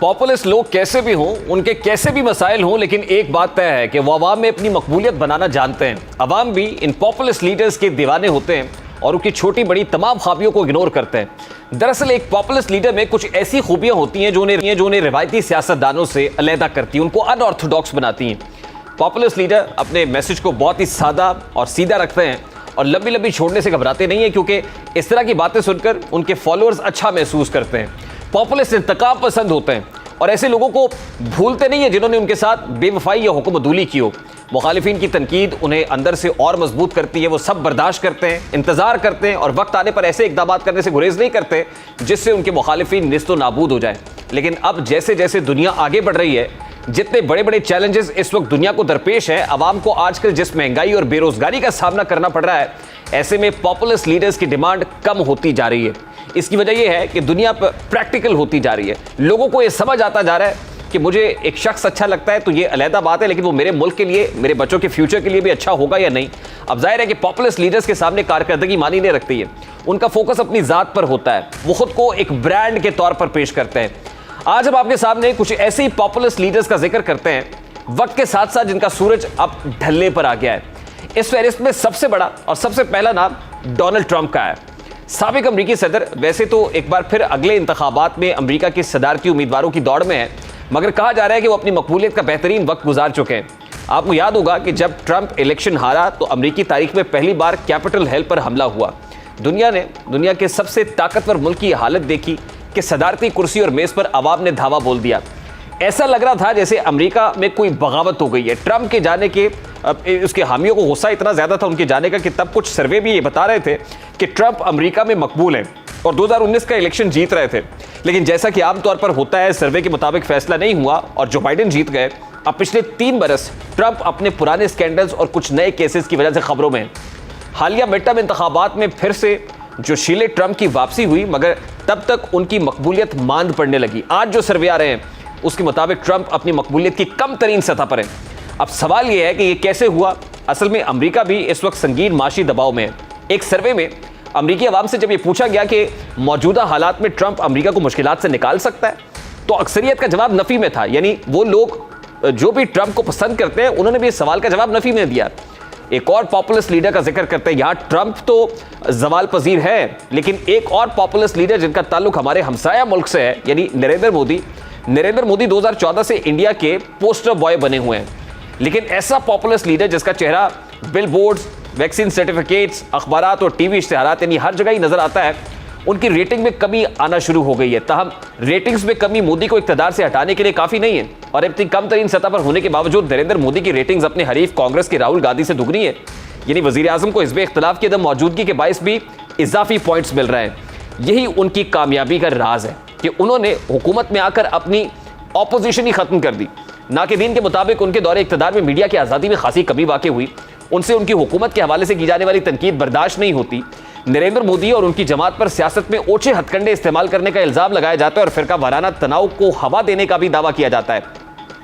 Populist लोग कैसे भी हों, उनके कैसे भी मसाइल हों, लेकिन एक बात तय है कि वो अवाम में अपनी मकबूलियत बनाना जानते हैं। अवाम भी इन पॉपुलिस्ट लीडर्स के दीवाने होते हैं और उनकी छोटी बड़ी तमाम खामियों को इग्नोर करते हैं। दरअसल एक पॉपुलिस्ट लीडर में कुछ ऐसी खूबियां होती हैं जो उन्हें रिवायती सियासतदानों से अलहदा करती हैं, उनको अनऑर्थोडॉक्स बनाती हैं। पॉपुलिस्ट लीडर अपने मैसेज को बहुत ही सादा और सीधा रखते हैं और लंबी लंबी छोड़ने से घबराते नहीं हैं, क्योंकि इस तरह की बातें सुनकर उनके फॉलोअर्स अच्छा महसूस करते हैं। पॉपुलिस्ट इंतकाम पसंद होते हैं और ऐसे लोगों को भूलते नहीं है जिन्होंने उनके साथ बेवफाई या हुक्मदूली की हो। मुखालिफिन की तनकीद उन्हें अंदर से और मजबूत करती है। वो सब बर्दाश्त करते हैं, इंतजार करते हैं और वक्त आने पर ऐसे इकदाम करने से गुरेज नहीं करते जिससे उनके मुखालिफिन निस्तो नाबूद हो जाए। लेकिन अब जैसे जैसे दुनिया आगे बढ़ रही है, जितने बड़े बड़े चैलेंजेस इस वक्त दुनिया को दरपेश है, आवाम को आजकल जिस महंगाई और बेरोजगारी का सामना करना पड़ रहा है, ऐसे में पॉपुलिस्ट लीडर्स की डिमांड कम होती जा रही है। इसकी वजह यह है कि दुनिया प्रैक्टिकल होती जा रही है। लोगों को यह समझ आता जा रहा है कि मुझे एक शख्स अच्छा लगता है तो ये अलहदा बात है, लेकिन वो मेरे मुल्क के लिए, मेरे बच्चों के फ्यूचर के लिए भी अच्छा होगा या नहीं। अब जाहिर है कि पॉपुलिस्ट लीडर्स के सामने कारकर्दगी मानी नहीं रखती है। उनका फोकस अपनी ज़ात पर होता है। वो खुद को एक ब्रांड के तौर पर पेश करते हैं। आज हम आपके सामने कुछ ऐसे ही पॉपुलिस्ट लीडर्स का जिक्र करते हैं वक्त के साथ साथ जिनका सूरज अब ढलने पर आ गया है। इस फहरिस्त में सबसे बड़ा और सबसे पहला नाम डोनाल्ड ट्रंप का है। साबिक अमरीकी सदर वैसे तो एक बार फिर अगले इंतखाबात में अमरीका के सदारती उम्मीदवारों की दौड़ में है, मगर कहा जा रहा है कि वो अपनी मकबूलियत का बेहतरीन वक्त गुजार चुके हैं। आपको याद होगा कि जब ट्रंप इलेक्शन हारा तो अमरीकी तारीख में पहली बार कैपिटल हिल पर हमला हुआ। दुनिया के सबसे ताकतवर मुल्क की हालत देखी कि सदारती कुर्सी और मेज़ पर अवाम ने धावा बोल दिया। ऐसा लग रहा था जैसे अमेरिका में कोई बगावत हो गई है। ट्रंप के जाने के उसके हामियों को गुस्सा इतना ज़्यादा था उनके जाने का कि तब कुछ सर्वे भी ये बता रहे थे कि ट्रंप अमेरिका में मकबूल है और 2019 का इलेक्शन जीत रहे थे। लेकिन जैसा कि आमतौर पर होता है, सर्वे के मुताबिक फैसला नहीं हुआ और जो बाइडेन जीत गए। अब पिछले 3 बरस ट्रंप अपने पुराने स्कैंडल्स और कुछ नए केसेस की वजह से खबरों में। हालिया मिडटर्म इंतखाबात में फिर से जो शीले ट्रंप की वापसी हुई, मगर तब तक उनकी मकबूलियत मांद पड़ने लगी। आज जो सर्वे आ रहे हैं उसके मुताबिक ट्रंप अपनी मकबूलियत की कम तरीन सतह पर है। अब सवाल यह है कि यह कैसे हुआ। असल में अमेरिका भी इस वक्त संगीन माशी दबाव में है। एक सर्वे में अमेरिकी अवाम से जब यह पूछा गया कि मौजूदा हालात में ट्रंप अमेरिका को मुश्किलात से निकाल सकता है, तो अक्सरियत का जवाब नफी में था। यानी वो लोग जो भी ट्रंप को पसंद करते हैं उन्होंने भी इस सवाल का जवाब नफी में दिया। एक और पॉपुलिस्ट लीडर का जिक्र करते हैं। यहाँ ट्रंप तो जवाल पजीर है, लेकिन एक और पॉपुलिस्ट लीडर जिनका ताल्लुक हमारे हमसाया मुल्क से है, यानी नरेंद्र मोदी 2014 से इंडिया के पोस्टर बॉय बने हुए हैं। लेकिन ऐसा पॉपुलिस्ट लीडर जिसका चेहरा बिल बोर्ड्स, वैक्सीन सर्टिफिकेट्स, अखबारात और टीवी इश्तिहारात यानी हर जगह ही नजर आता है, उनकी रेटिंग में कमी आना शुरू हो गई है। ताहम रेटिंग्स में कमी मोदी को इक़्तिदार से हटाने के लिए काफ़ी नहीं है और इतनी कम तरीन सतह पर होने के बावजूद नरेंद्र मोदी की रेटिंग्स अपने हरीफ कांग्रेस के राहुल गांधी से दुगनी है। यानी वज़ीर आज़म को हिज़्ब इख्तिलाफ की अदम मौजूदगी के बायस भी इजाफी पॉइंट्स मिल रहे हैं। यही उनकी कामयाबी का राज है कि उन्होंने हुकूमत में आकर अपनी ऑपोजिशन ही ख़त्म कर दी। नाक़िदीन के मुताबिक उनके दौरे इक़्तिदार में मीडिया की आज़ादी में खासी कमी वाक़ई हुई। उनसे उनकी हुकूमत के हवाले से की जाने वाली तनकीद बर्दाश्त नहीं होती। नरेंद्र मोदी और उनकी जमात पर सियासत में ओछे हथकंडे इस्तेमाल करने का इल्ज़ाम लगाया जाता है और फिरका वाराना तनाव को हवा देने का भी दावा किया जाता है।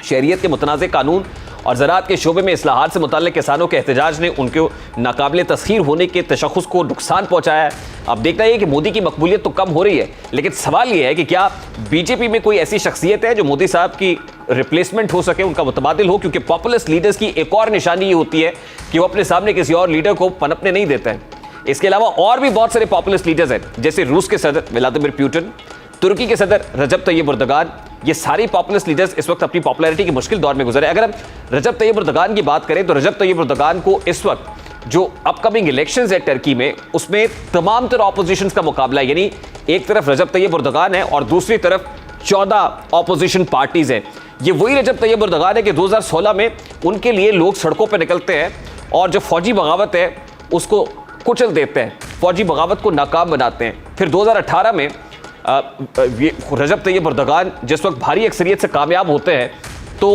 शहरियत के मुतनाज़ कानून और ज़राअत के शोबे में इस्लाहात से मुताल्लिक़ किसानों के एहतजाज ने उनके नाकाबिले तस्खीर होने के तशख़्ख़ुस को नुकसान पहुँचाया है। अब देखना है कि मोदी की मकबूलियत तो कम हो रही है, लेकिन सवाल यह है कि क्या बीजेपी में कोई ऐसी शख्सियत है जो मोदी साहब की रिप्लेसमेंट हो सके, उनका मुतबादिल हो। क्योंकि पॉपुलिस्ट लीडर्स की एक और निशानी ये होती है कि वो अपने सामने किसी और लीडर को पनपने नहीं देते हैं। इसके अलावा और भी बहुत सारे पॉपुलिस्ट लीडर्स हैं, जैसे रूस के सदर व्लादिमीर पुतिन, तुर्की के सदर रजब तय्यब एर्दोगान। ये सारी पॉपुलिस्ट लीडर्स इस वक्त अपनी पॉपुलैरिटी के मुश्किल दौर में गुजरे। अगर हम रजब तय्यब एर्दोगान की बात करें तो रजब तय्यब एर्दोगान को इस वक्त जो अपकमिंग इलेक्शंस है टर्की में, उसमें तमाम तरह ऑपोजिशन का मुकाबला है। यानी एक तरफ रजब तय्यब एर्दोगान है और दूसरी तरफ 14 ऑपोजिशन पार्टीज हैं। ये वही रजब तय्यब एर्दोगान है कि 2016 में उनके लिए लोग सड़कों पर निकलते हैं और जो फौजी बगावत है उसको कुचल देते हैं, फौजी बगावत को नाकाम बनाते हैं। फिर 2018 में रजब तय्यब एर्दोगान जिस वक्त भारी अक्सरियत से कामयाब होते हैं तो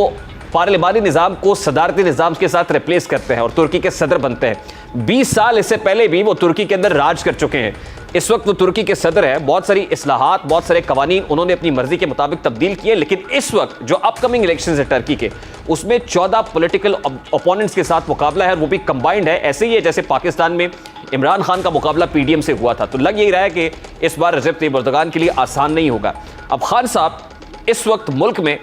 पार्लिमानी निज़ाम को सदारती निज़ाम के साथ रिप्लेस करते हैं और तुर्की के सदर बनते हैं। 20 साल इससे पहले भी वो तुर्की के अंदर राज कर चुके हैं। इस वक्त वो तुर्की के सदर है। बहुत सारी इस्लाहात, बहुत सारे कवानीन उन्होंने अपनी मर्जी के मुताबिक तब्दील किए। लेकिन इस वक्त जो अपकमिंग इलेक्शन है टर्की के, उसमें 14 पॉलिटिकल ओपोनेंट्स के साथ मुकाबला है, वो भी कंबाइंड है। ऐसे ही है जैसे पाकिस्तान में इमरान खान का मुकाबला पीडीएम से हुआ था। तो लग यही रहा है कि इस बार रजब तय्यब एर्दोगान के लिए आसान नहीं होगा। अब खान साहब इस वक्त मुल्क में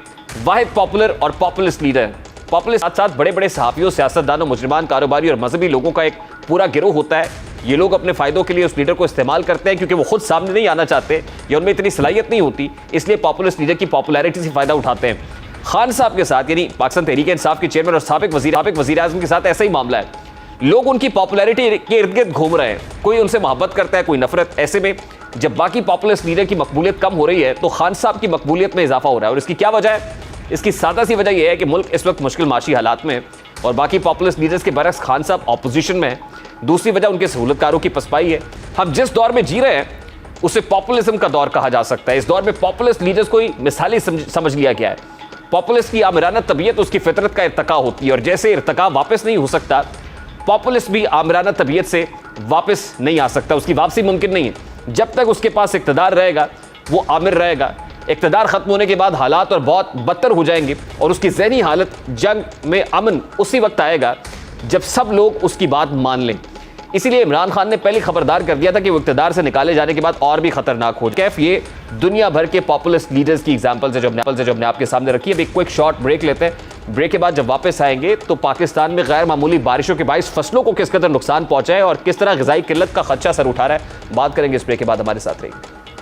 वाहिद पॉपुलर और पॉपुलिस्ट लीडर है। पॉपुलिस्ट साथ साथ बड़े बड़े सहाफियों, सियासतदानों, मुजरिमान, कारोबारी और मजहबी लोगों का एक पूरा गिरोह होता है। ये लोग अपने फायदों के लिए उस लीडर को इस्तेमाल करते हैं क्योंकि वो खुद सामने नहीं आना चाहते या उनमें इतनी सलाहियत नहीं होती, इसलिए पॉपुलिस्ट लीडर की पॉपुलैरिटी से फायदा उठाते हैं। खान साहब के साथ यानी पाकिस्तान तहरीक इंसाफ के चेयरमैन और साबिक वजीर आज़म के साथ ऐसा ही मामला है। लोग उनकी पॉपुलैरिटी के इर्द गिर्द घूम रहे हैं, कोई उनसे मोहब्बत करता है, कोई नफरत। ऐसे में जब बाकी पॉपुलिस्ट लीडर की मकबूलियत कम हो रही है तो खान साहब की मकबूलियत में इजाफा हो रहा है। और इसकी क्या वजह है? इसकी सादा सी वजह यह है कि मुल्क इस वक्त मुश्किल माशी हालात में और बाकी पॉपुलिस्ट लीडर्स के बरक्स खान साहब ऑपोजिशन में है। दूसरी वजह उनके सहूलतकारों की पसपाई है। हम जिस दौर में जी रहे हैं उसे पॉपुलिज्म का दौर कहा जा सकता है। इस दौर में पॉपुलिस्ट लीडर्स को ही मिसाली समझ लिया गया है। पॉपुलिस्ट की आमिराना तबीयत उसकी फितरत का इर्तका होती है और जैसे इर्तका वापस नहीं हो सकता, पॉपुलिस्ट भी आमिराना तबीयत से वापस नहीं आ सकता। उसकी वापसी मुमकिन नहीं है। जब तक उसके पास इक़्तिदार रहेगा वो आमिर रहेगा। इक़्तिदार ख़त्म होने के बाद हालात और बहुत बदतर हो जाएंगे और उसकी ज़हनी हालत, जंग में अमन उसी वक्त आएगा जब सब लोग उसकी बात मान लें। इसीलिए इमरान खान ने पहले खबरदार कर दिया था कि वो इक़्तिदार से निकाले जाने के बाद और भी खतरनाक हो। कैफ ये दुनिया भर के पॉपुलिस्ट लीडर्स की एग्जाम्पल है जो हमने आपके सामने रखी है। अब एक क्विक शॉर्ट ब्रेक लेते हैं। ब्रेक के बाद जब वापस आएंगे तो पाकिस्तान में गैर मामूली बारिशों के बाइस फसलों को किस कदर नुकसान पहुंचा है और किस तरह ग़िज़ाई किल्लत का खदशा सर उठा रहा है, बात करेंगे इस ब्रेक के बाद। हमारे साथ रहिए।